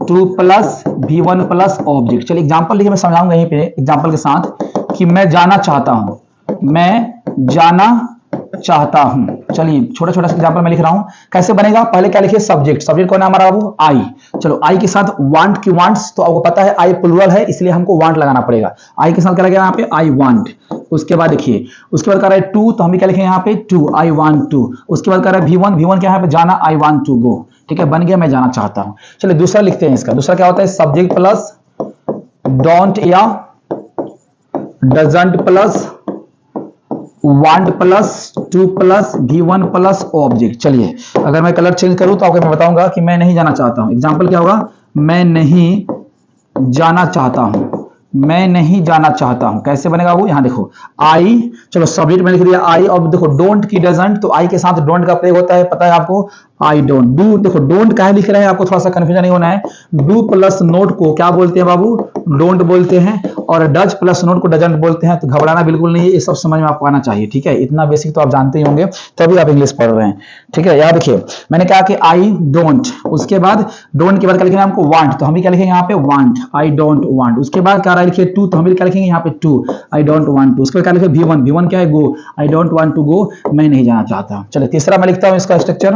two plus V1 plus object. चलिए एग्जांपल लिखिए, मैं समझाऊंगा यहीं पे एग्जांपल के साथ कि मैं जाना चाहता हूं, मैं जाना चाहता हूं। चलिए छोटा छोटा एग्जांपल मैं लिख रहा हूं, कैसे बनेगा। पहले क्या लिखिए, सब्जेक्ट। सब्जेक्ट कौन है हमारा बाबू, आई। चलो आई के साथ वांट की वांट्स, तो आपको पता है आई प्लुरल है, इसलिए हमको वांट लगाना पड़ेगा। आई के साथ क्या लगेगा यहाँ पे, आई वांट। उसके बाद देखिए, उसके बाद कर रहा है टू, तो हम भी क्या लिखेंगे यहाँ पे, टू, आई वांट टू। उसके बाद कर रहा है V1, V1 क्या है यहाँ पे, जाना, आई वांट टू गो। ठीक है, बन गया, मैं जाना चाहता हूं। चलिए दूसरा लिखते हैं इसका। दूसरा क्या होता है, सब्जेक्ट प्लस डोंट या doesn't plus want plus two plus V1 plus object. चलिए अगर मैं कलर चेंज करूं तो आपको मैं बताऊंगा कि मैं नहीं जाना चाहता हूं। एग्जांपल क्या होगा, मैं नहीं जाना चाहता हूं, मैं नहीं जाना चाहता हूं। कैसे बनेगा वो, यहां देखो आई, चलो सब्जेक्ट में लिख दिया आई, और देखो डोंट की डजंट, तो आई के साथ डोंट का प्रयोग होता है, पता है आपको, आई डोंट। डू, देखो डोंट काहे लिख रहे हैं, आपको थोड़ा सा कंफ्यूजन नहीं होना है। डू प्लस नोट को क्या बोलते हैं बाबू, डोंट बोलते हैं, और डज प्लस नोट को डजंट बोलते हैं। तो घबराना बिल्कुल नहीं है, ये सब समझ में आपको आना चाहिए, ठीक है। इतना बेसिक तो आप जानते ही होंगे, तभी आप इंग्लिश पढ़ रहे हैं, ठीक है। याद देखिए, मैंने कहा कि आई डोंट, उसके बाद डोंट के बाद क्या लिखेंगे हमको, वांट, तो हम भी क्या लिखेंगे यहाँ पे, वांट, आई डोंट वांट। उसके बाद क्या लिखिए, टू, तो हम भी क्या लिखेंगे यहाँ पे, to, I don't want to. उसके बाद क्या लिखे, V1, V1 क्या है, go, I don't want to go, मैं नहीं जाना चाहता। चलिए तीसरा मैं लिखता हूँ इसका स्ट्रक्चर।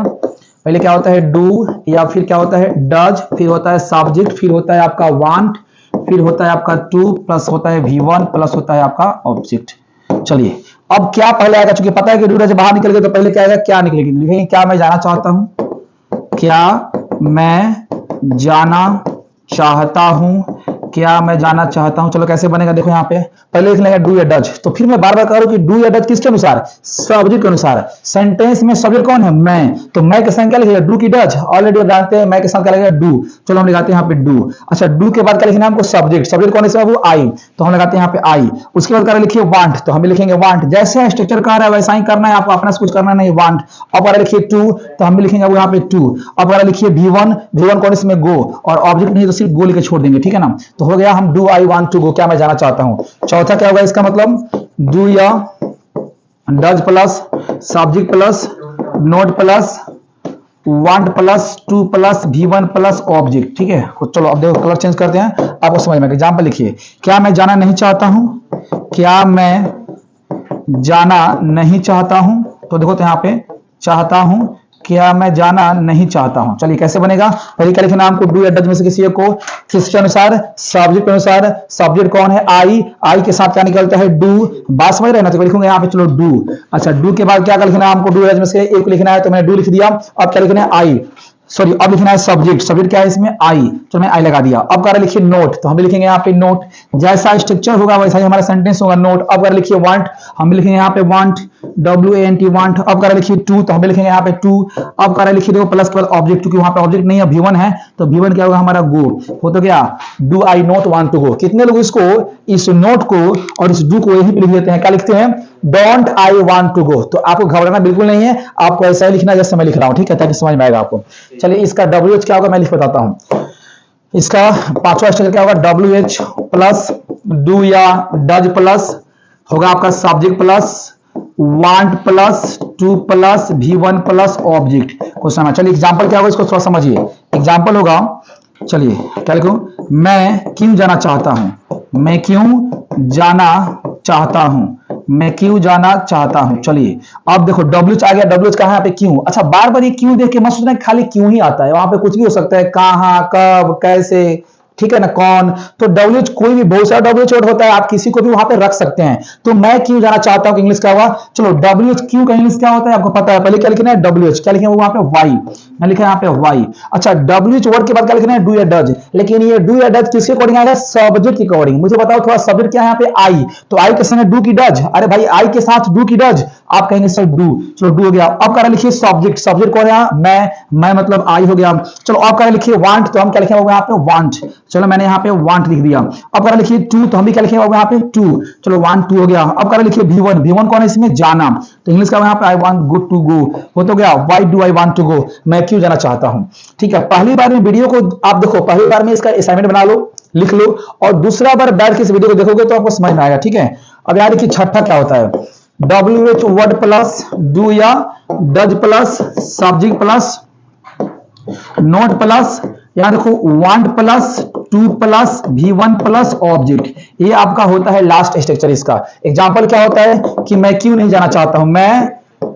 पहले क्या होता है, डू, या फिर क्या होता है, डज, फिर होता है सब्जेक्ट, फिर होता है आपका वांट, फिर होता है आपका टू, प्लस होता है V1, प्लस होता है आपका ऑब्जेक्ट। चलिए अब क्या पहले आएगा, चूंकि पता है कि डू डज बाहर निकल गए, तो पहले क्या आएगा, क्या निकलेगी, लिखेंगे क्या मैं जाना चाहता हूं, क्या मैं जाना चाहता हूं, क्या मैं जाना चाहता हूं। चलो कैसे बनेगा, देखो यहाँ पे पहले लिख लेंगे डू या डज। तो फिर मैं बार बार कह रहा हूं कि डू या डज किसके अनुसार, सब्जेक्ट के अनुसार। सेंटेंस में सब्जेक्ट कौन है, मैं, तो मैं के साथ क्या लिखेगा, डू की डज, ऑलरेडी जानते हैं मैं के साथ क्या लगेगा, डू। चलो हम लगाते हैं यहाँ पे डू। अच्छा डू के बाद क्या लिखना है हमको, सब्जेक्ट। सब्जेक्ट कौन है वो, आई, तो हम लगाते हैं यहाँ पे आई। उसके बाद क्या लिखिए, वांट, तो हम भी लिखेंगे वांट। जैसे स्ट्रक्चर कह रहा है वैसा ही करना है आपको, अपना कुछ करना नहीं, वांट। अब अगर लिखिए टू, तो हम भी लिखेंगे यहाँ पे टू। अब अगर लिखिए V1, V1 कौन इसमें, गो, और ऑब्जेक्ट नहीं तो सिर्फ गो लिखे छोड़ देंगे, ठीक है ना। तो हो गया हम do I want to go, क्या मैं जाना चाहता हूं। चौथा क्या होगा इसका मतलब, डू या does plus subject plus note plus want plus two plus V1 plus object, ठीक है। चलो अब देखो कलर चेंज करते हैं, आपको समझ में। एग्जांपल लिखिए, क्या मैं जाना नहीं चाहता हूं, क्या मैं जाना नहीं चाहता हूं। तो देखो तो यहाँ पे चाहता हूं, क्या मैं जाना नहीं चाहता हूं। चलिए कैसे बनेगा, पहले क्या लिखना हमको, डू या डज में से किसी एक को, किसके अनुसार, सब्जेक्ट के अनुसार। सब्जेक्ट कौन है, आई, आई के साथ क्या निकलता है, डू। बात समझ रहे ना, तो लिखूंगा यहाँ पे, चलो डू। अच्छा डू के बाद क्या लिखना है हमको, डू या डज में से एक लिखना है, तो मैंने डू लिख दिया। अब क्या लिखना है, आई, सॉरी अब लिखना है सब्जेक्ट। सब्जेक्ट क्या है इसमें, आई, तो मैं आई लगा दिया। अब कर लिखिए नोट, तो हम भी लिखेंगे यहाँ पे नोट। जैसा स्ट्रक्चर होगा वैसा ही हमारा सेंटेंस होगा, नोट। अब अगर लिखिए वांट, हम भी लिखेंगे यहाँ पे वांट। WANT want. अब करा लिखिए टू, तो हमें लिखेंगे यहाँ पे टू। अब करा लिखिए देखो प्लस के बाद ऑब्जेक्ट, क्योंकि वहां पे ऑब्जेक्ट नहीं है, V1 है, तो V1 क्या होगा हमारा गो। हो तो गया do I not want to go. कितने लोग इसको, इस नोट को और इस डू को यही पे लिख देते हैं, क्या लिखते हैं, don't I want to go. तो आपको घबराना बिल्कुल नहीं है, आपको ऐसा ही लिखना जैसे मैं लिख रहा हूं, ठीक है, ताकि समझ में आएगा आपको। चलिए इसका WH क्या होगा मैं लिख बताता हूं। इसका पांचवा स्ट्रक्चर क्या होगा, WH प्लस डू या डज प्लस होगा आपका subject plus want plus two plus V1 plus object. Question, चलिए एग्जांपल क्या होगा इसको थोड़ा समझिए। एग्जांपल होगा, चलिए क्या लिखूं, मैं क्यों जाना चाहता हूं, मैं क्यों जाना चाहता हूं, मैं क्यों जाना चाहता हूं। चलिए अब देखो WH आ गया, WH कहां है यहाँ पे क्यों। अच्छा बार बार ये क्यों देख के मत सोचना खाली क्यों ही आता है, वहां पे कुछ भी हो सकता है, कहां कब कैसे, ठीक है ना, कौन। तो WH कोई भी बहुत सारा WH वर्ड होता है, आप किसी को भी वहां पे रख सकते हैं। तो मैं क्यों जाना चाहता हूं इंग्लिश क्या होगा, चलो WH क्यों का इंग्लिश क्या होता है आपको पता है, पहले क्या लिखना है WH, क्या लिखेंगे वहां पे वाई, मैं लिखा यहाँ पे वाई। अच्छा WH वर्ड के बाद क्या लिखना है डू या डज, लेकिन ये डू या डज किसके अकॉर्डिंग आएगा, सब्जेक्ट के अकॉर्डिंग। मुझे बताओ थोड़ा सब्जेक्ट क्या है यहाँ पे आई, तो आई के संग डू की डज, अरे भाई आई के साथ डू की डज, आप कहेंगे सर डू, चलो डू हो गया। अब करा लिखिए सब्जेक्ट, सब्जेक्ट कौन है, मैं मतलब आई हो गया। चलो अब करा लिखिए वांट, तो हम क्या लिखेंगे यहाँ पे वांट, चलो मैंने यहाँ पे वांट लिख दिया। अब करा लिखिए टू, तो हम भी क्या लिखेंगे यहाँ पे टू, चलो वांट टू हो गया। अब करा लिखिए V1, V1 कौन है इसमें, जाना, तो इंग्लिश का यहाँ पे I want go to go, हो तो गया why do I want to go, मैं क्यों जाना चाहता हूं। ठीक है, पहली बार में वीडियो को आप देखो, पहली बार में इसका असाइनमेंट बना लो, लिख लो, और दूसरा बार बैठ के इस वीडियो को देखोगे तो आपको समझ में आएगा, ठीक है। अब यार देखिए छठा क्या होता है, WH वर्ड प्लस डू या does plus subject plus note plus, यहां देखो want plus two plus V1 plus object, ये आपका होता है लास्ट स्ट्रक्चर। इसका एग्जांपल क्या होता है कि मैं क्यों नहीं जाना चाहता हूं, मैं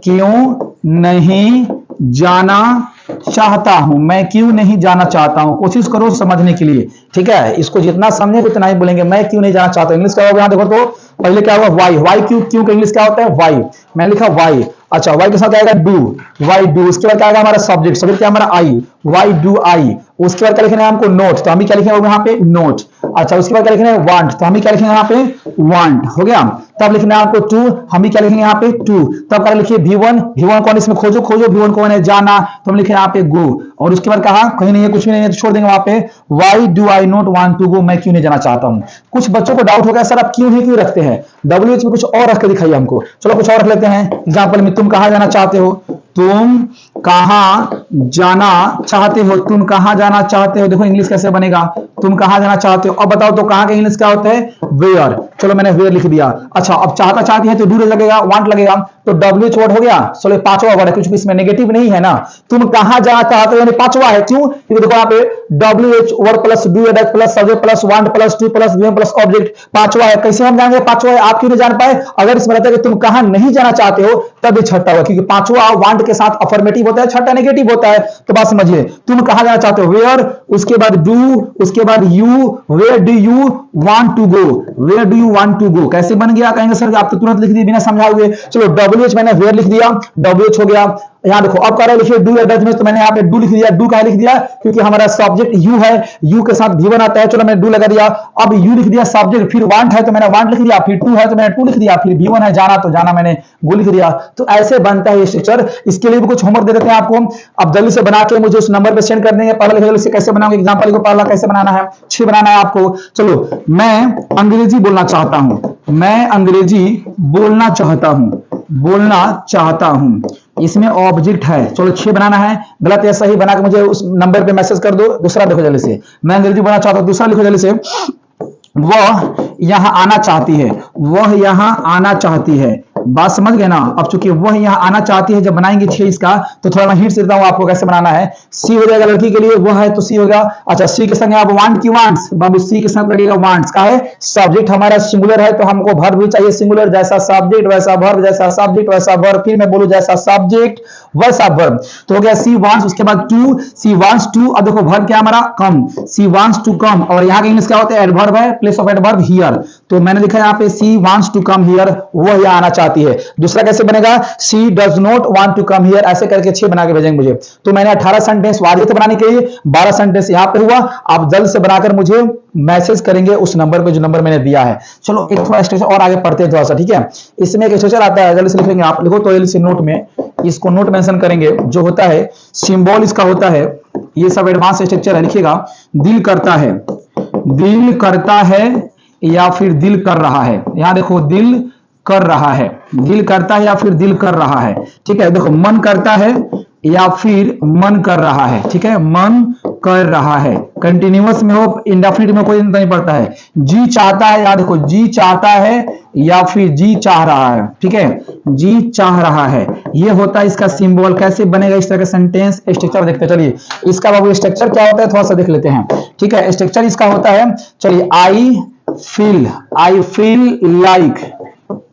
क्यों नहीं जाना चाहता हूं, मैं क्यों नहीं जाना चाहता हूं। कोशिश करो समझने के लिए, ठीक है, इसको जितना समझे उतना ही बोलेंगे। मैं क्यों नहीं जाना चाहता, इंग्लिश क्या होगा यहां देखो, तो पहले क्या होगा वाई, वाई क्यों, क्यों का इंग्लिश क्या होता है वाई, मैं लिखा वाई। अच्छा वाई के साथ आएगा डू, वाई डू, उसके बाद क्या आएगा हमारा सब्जेक्ट, सब्जेक्ट क्या हमारा आई, वाई डू आई। उसके बाद क्या लिखना है हमको नोट, तो हम भी क्या लिखेंगे यहाँ पे नोट। अच्छा उसके बाद क्या लिखना है वांट, तो हम भी क्या लिखेंगे यहाँ पे वांट, हो गया। तब लिखना है आपको टू, हम भी क्या लिखेंगे यहाँ पे टू। तब क्या लिखिए V1, V1 कौन इसमें खोजो खोजो, V1 कौन है जाना, तो हम लिखे यहाँ पे गो। और उसके बाद कहा कहीं नहीं है, कुछ भी नहीं है, तो छोड़ देंगे वहां पे why do I not want to go, मैं क्यों नहीं जाना चाहता हूं। कुछ बच्चों को डाउट होगा सर आप क्यों नहीं क्यों रखते हैं, WH में कुछ और रख के दिखाइए हमको। चलो कुछ और रख लेते हैं, एग्जाम्पल में तुम कहां जाना चाहते हो, तुम कहां जाना चाहते हो, तुम कहां जाना चाहते हो। देखो इंग्लिश कैसे बनेगा, तुम कहां जाना चाहते हो। अब बताओ तो कहां का इंग्लिश क्या होता है वेयर, चलो मैंने वेयर लिख दिया। अच्छा अब चाहता चाहती है तो डू लगेगा, वांट लगेगा, तो WH वर्ड हो गया। चलो पांचवा वर्ड है, कुछ भी इसमें नेगेटिव नहीं है ना, तुम कहां जाना चाहते हो यानी पांचवा है, क्यों, क्योंकि देखो यहाँ पे WH word plus do plus subject plus want plus two plus V1 plus object, पांचवा है। कैसे हम जानेंगे पांचवा है, आप क्यों नहीं जान पाए, अगर इसमें रहता है कि तुम कहां नहीं जाना चाहते हो तब ये छठा हुआ, क्योंकि पांचवा वांट के साथ अफर्मेटिव होता है, छठा नेगेटिव होता है। तो बात समझिए, तुम कहां जाना चाहते हो वेयर, उसके बाद डू, उसके बाद you, where do you want to go, where do you want to go. कैसे बन गया, कहेंगे सर आप तो तुरंत लिख दिए बिना समझाओगे। चलो WH मैंने वेयर लिख दिया, WH हो गया। यहां देखो अब कह रहे लिखिए डू या डज में, तो मैंने यहाँ पे डू लिख दिया। डू का लिख दिया क्योंकि हमारा सब्जेक्ट यू है, यू के साथ V1 आता है, चलो मैंने डू लगा दिया। अब यू लिख दिया सब्जेक्ट, फिर वांट है तो मैंने वांट लिख दिया, फिर टू है तो मैंने टू लिख दिया, फिर V1 है जाना तो जाना मैंने गो लिख दिया। तो ऐसे बनता है ये स्ट्रक्चर। इसके लिए भी कुछ होमवर्क दे देते हैं आपको, अब जल्दी से बना के मुझे उस नंबर पे सेंड कर देंगे। पहला लिखा कैसे बनाओगे, एग्जाम्पल को पहला कैसे बनाना है, 6 बनाना है आपको। चलो मैं अंग्रेजी बोलना चाहता हूं, मैं अंग्रेजी बोलना चाहता हूं, बोलना चाहता हूं, इसमें ऑब्जेक्ट है। चलो 6 बनाना है, गलत या सही बना के मुझे उस नंबर पे मैसेज कर दो। दूसरा देखो जल्दी से, मैं अंग्रेजी बोलना चाहता हूं, दूसरा लिखो जल्दी से, वह यहां आना चाहती है, वह यहां आना चाहती है। बात समझ गए ना। अब चूंकि वह यहां आना चाहती है, जब बनाएंगे 6 इसका, तो थोड़ा मैं हिंट देता हूं आपको कैसे बनाना है। सी हो जाएगा लड़की के लिए, वह है तो सी होगा। अच्छा सी के संग आप वांट की वांट्स, बाबू सी के साथ लगेगा वांट्स का है। सब्जेक्ट हमारा सिंगुलर है तो हमको वर्ब भी चाहिए सिंगुलर, जैसा सब्जेक्ट वैसा वर्ब, जैसा सब्जेक्ट वैसा वर्ब। फिर मैं बोलूं जैसा सब्जेक्ट वैसा वर्ब, तो हो गया सी वांट्स, उसके बाद टू, सी वांट्स टू। अब देखो वर्ब क्या हमारा कम, सी वांट्स टू कम, और यहां का इंग्लिश क्या होता है एडवर्ब है, प्लेस ऑफ एडवर्ब हियर। तो मैंने लिखा यहाँ पे she wants to come here, वो यहाँ आना चाहती है। दूसरा कैसे बनेगा, she does not want to come here, ऐसे करके 6 बना के भेजेंगे मुझे। तो मैंने 18 सेंटेंस वाजिब बनाने के लिए 12 सेंटेंस यहाँ पे हुआ। आप जल्द से बनाकर मुझे मैसेज करेंगे उस नंबर पे जो नंबर मैंने दिया है। चलो एक थोड़ा स्ट्रक्चर और आगे पढ़ते हैं थोड़ा सा, ठीक है। इसमें एक स्ट्रक्चर आता है, जल्दी से लिखेंगे आप, लिखो तो जल्दी से नोट में, इसको नोट मेंशन करेंगे। जो होता है सिंबल इसका होता है, ये सब एडवांस स्ट्रक्चर है, लिखिएगा। दिल करता है, दिल करता है या फिर दिल कर रहा है। यहां देखो दिल कर रहा है, दिल करता है या फिर दिल कर रहा है, ठीक है। देखो मन करता है या फिर मन कर रहा है, ठीक है, मन कर रहा है। कंटिन्यूअस में हो, इंडेफिनिट में कोई नहीं पड़ता है। जी चाहता है, याद देखो जी चाहता है या फिर जी चाह रहा है, ठीक है, जी चाह रहा है। ये होता है इसका सिंबल। कैसे बनेगा इस तरह का सेंटेंस, स्ट्रक्चर देखते हैं। चलिए इसका बाबू स्ट्रक्चर क्या होता है थोड़ा सा देख लेते हैं, ठीक है। स्ट्रक्चर इसका होता है, चलिए, आई feel like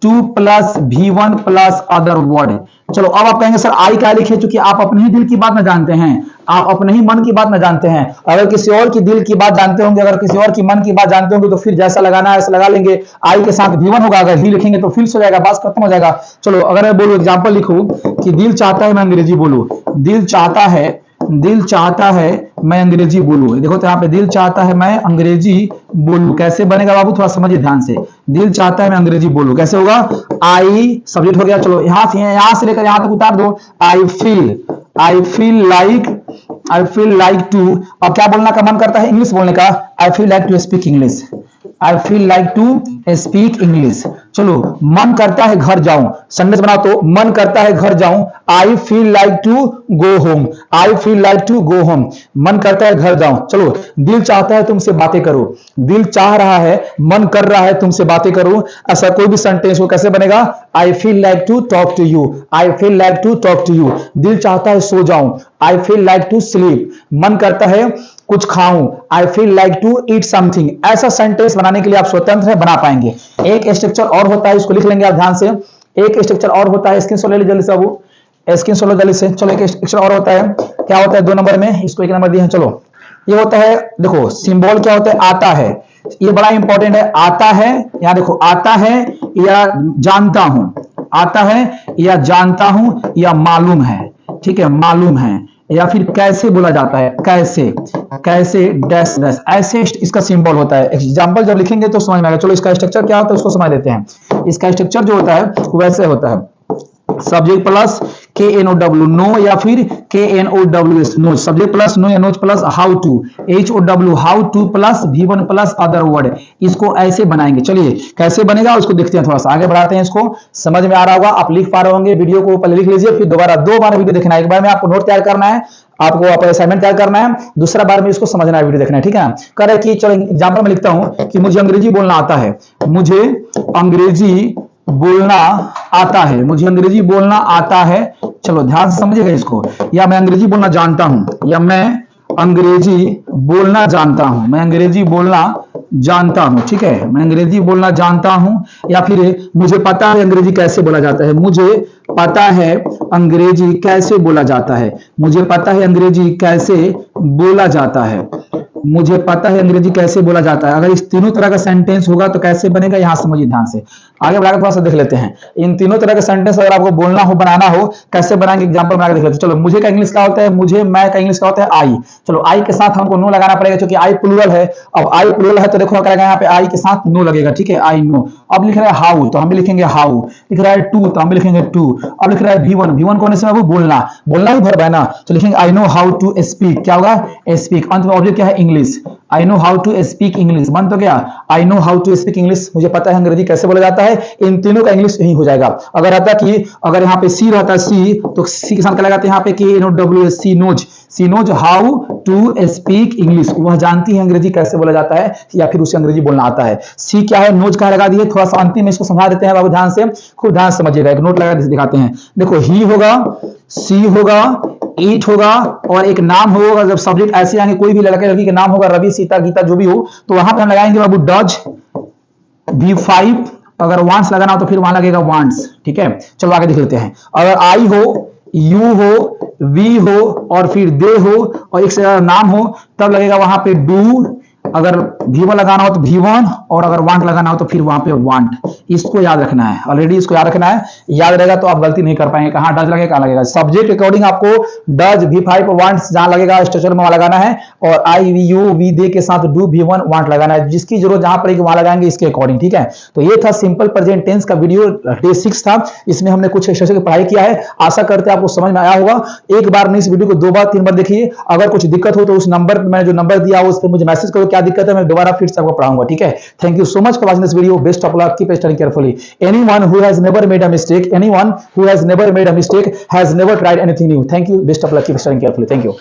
2 + V1 + other word. चलो अब आप कहेंगे सर आई क्या लिखे, क्योंकि आप अपने ही दिल की बात ना जानते हैं, आप अपने ही मन की बात ना जानते हैं। अगर किसी और की दिल की बात जानते होंगे, अगर किसी और की मन की बात जानते होंगे, तो फिर जैसा लगाना है ऐसा लगा लेंगे। आई के साथ V1 होगा, अगर ही लिखेंगे तो फील्स हो जाएगा, बस खत्म हो जाएगा। चलो अगर मैं बोलूं, एग्जाम्पल लिखूं कि दिल चाहता है, मैं अंग्रेजी बोलूं, दिल चाहता है, दिल चाहता है मैं अंग्रेजी बोलूं। देखो तो यहाँ पे दिल चाहता है मैं अंग्रेजी बोलूं, कैसे बनेगा बाबू, थोड़ा समझिए ध्यान से। दिल चाहता है मैं अंग्रेजी बोलूं, कैसे होगा, आई सब्जेक्ट हो गया। चलो यहां से लेकर यहां तक उतार दो, आई फील लाइक टू। अब क्या बोलना का मन करता है, इंग्लिश बोलने का, I feel like to speak English, I feel like to speak English. चलो मन करता है घर जाऊं, सेंटेंस बनाओ तो, मन करता है घर जाऊं, I feel like to go home, I feel like to go home, मन करता है घर जाऊं। चलो दिल चाहता है तुमसे बातें करो, दिल चाह रहा है, मन कर रहा है तुमसे बातें करो। ऐसा कोई भी सेंटेंस हो, कैसे बनेगा, I feel like to talk to you, I feel like to talk to you. दिल चाहता है सो जाऊं, I feel like to sleep, मन करता है कुछ खाऊं, I feel like to eat something. ऐसा सेंटेंस बनाने के लिए आप स्वतंत्र है, बना पाएंगे। एक स्ट्रक्चर और होता है, इसको लिख लेंगे आप ध्यान से। एक स्ट्रक्चर और होता है, स्क्रीनशॉट ले लीजिए जल्दी से बाबू, स्क्रीनशॉट लो जल्दी से। चलो एक स्ट्रक्चर और होता है, क्या होता है 2 नंबर में, इसको 1 नंबर दिए हैं। चलो ये होता है, देखो सिंबल क्या होता है, आता है, ये बड़ा इंपॉर्टेंट है। आता है, यहां देखो, आता है या जानता हूं, आता है या जानता हूं या मालूम है, ठीक है, मालूम है। या फिर कैसे बोला जाता है, कैसे, कैसे डैश डैश, ऐसे इसका सिंबल होता है। एग्जांपल जब लिखेंगे तो समझ में आएगा। चलो इसका स्ट्रक्चर क्या होता है उसको समझ लेते हैं। इसका स्ट्रक्चर जो होता है वैसे होता है, सब्जेक्ट प्लस KNOW नो, या फिर KNOWS no, subject plus no या knows plus how to, HOW how to plus V1 plus other word. इसको ऐसे बनाएंगे। चलिए कैसे बनेगा उसको देखते हैं, थोड़ा सा आगे बढ़ाते हैं। इसको समझ में आ रहा होगा, आप लिख पा रहे होंगे। वीडियो को पहले लिख लीजिए, फिर दोबारा 2 बार वीडियो देखना है। एक बार में आपको नोट तैयार करना है, आपको असाइनमेंट तैयार करना है, दूसरा बार में इसको समझना है, वीडियो देखना है, ठीक है। करे कि चलो एग्जाम्पल में लिखता हूं कि मुझे अंग्रेजी बोलना आता है, मुझे अंग्रेजी बोलना आता है, मुझे अंग्रेजी बोलना आता है। चलो ध्यान से समझिएगा इसको, या मैं अंग्रेजी बोलना जानता हूं, या मैं अंग्रेजी बोलना जानता हूं, मैं अंग्रेजी बोलना जानता हूं, ठीक है, मैं अंग्रेजी बोलना जानता हूं। या फिर मुझे पता है अंग्रेजी कैसे बोला जाता है, मुझे पता है अंग्रेजी कैसे बोला जाता है, मुझे पता है अंग्रेजी कैसे बोला जाता है, मुझे पता है अंग्रेजी कैसे बोला जाता है। अगर इस तीनों तरह का सेंटेंस होगा तो कैसे बनेगा, यहां समझिए ध्यान से। आगे बढ़ाकर थोड़ा सा देख लेते हैं। इन तीनों तरह के सेंटेंस अगर आपको बोलना हो, बनाना हो, कैसे बनाएंगे एग्जांपल बनाकर देख लेते हैं। चलो मुझे का इंग्लिश का होता है, मुझे, मैं का इंग्लिश का होता है आई। चलो आई के साथ हमको नो लगाना पड़ेगा, क्योंकि आई प्लूरल है। अब आई प्लूरल है तो देखो क्या यहाँ पे आई के साथ नो लगेगा, ठीक है, आई नो। अब लिख रहा है हाउ तो हम भी लिखेंगे हाउ, लिख रहा है टू तो हम भी लिखेंगे टू। अब लिख रहा है V1 को होने से बोलना, बोलना ही वर्ब है ना, तो लिखेंगे I know how to speak, क्या होगा, स्पीक। अंत में ऑब्जेक्ट क्या है, English, I know how to speak English. बन तो गया, I know how to speak English, मुझे पता है अंग्रेजी कैसे बोला जाता है। इन तीनों का इंग्लिश यही हो जाएगा। अगर आता कि अगर यहाँ पे सी रहता, सी तो सी के साथ क्या लगाते हैं यहाँ पे KNOWS, she knows, she knows how to speak English, वह जानती है अंग्रेजी कैसे बोला जाता है, या फिर उसे अंग्रेजी बोलना आता है। सी क्या है, नोज क्या लगा दिए, थोड़ा सा अंतिम में इसको समझा देते हैं बाबू, ध्यान से, खूब ध्यान समझिएगा। एक नोट लगा दिखाते हैं, देखो ही होगा, सी होगा, ईट होगा, और एक नाम होगा। जब सब्जेक्ट ऐसे आएंगे, कोई भी लड़के लड़की के नाम होगा, रवि, सीता, गीता जो भी हो, तो वहां पे हम लगाएंगे बाबू डज, V5। अगर वांट्स लगाना हो तो फिर वहां लगेगा वांट्स, ठीक है। चलो आगे देख लेते हैं। अगर आई हो, यू हो, वी हो, और फिर दे हो, और एक से ज्यादा नाम हो, तब लगेगा वहां पे डू, अगर V1 लगाना हो तो V1, और अगर वांट लगाना हो तो फिर वहां पे वांट। इसको याद रखना है, ऑलरेडी इसको याद रखना है। याद रहेगा तो आप गलती नहीं कर पाएंगे, कहां डज लगेगा कहां लगेगा। सब्जेक्ट अकॉर्डिंग आपको डज V5 वांट्स जहां लगेगा स्ट्रक्चर में वहां लगाना है, और आई वी यू वी दे के साथ डू V1 वांट लगाना है। जिसकी जरूरत जहां पड़ेगी वहां लगाएंगे इसके अकॉर्डिंग, ठीक है। तो ये था सिंपल प्रेजेंट टेंस का वीडियो, डे 6 था। इसमें हमने कुछ एक्सरसाइज की पढ़ाई किया है। आशा करते हैं आपको समझ में आया होगा। एक बार नहीं, इस वीडियो को 2 बार 3 बार देखिए। अगर कुछ दिक्कत हो तो उस नंबर मैंने जो नंबर दिया उस पर मुझे मैसेज करो क्या दिक्कत है, मैं दोबारा फिर से आपको पढ़ाऊंगा, ठीक है। Thank you so much for watching this video. Best of luck, keep studying carefully. Anyone who has never made a mistake, anyone who has never made a mistake has never tried anything new. Thank you, best of luck, keep studying carefully. Thank you.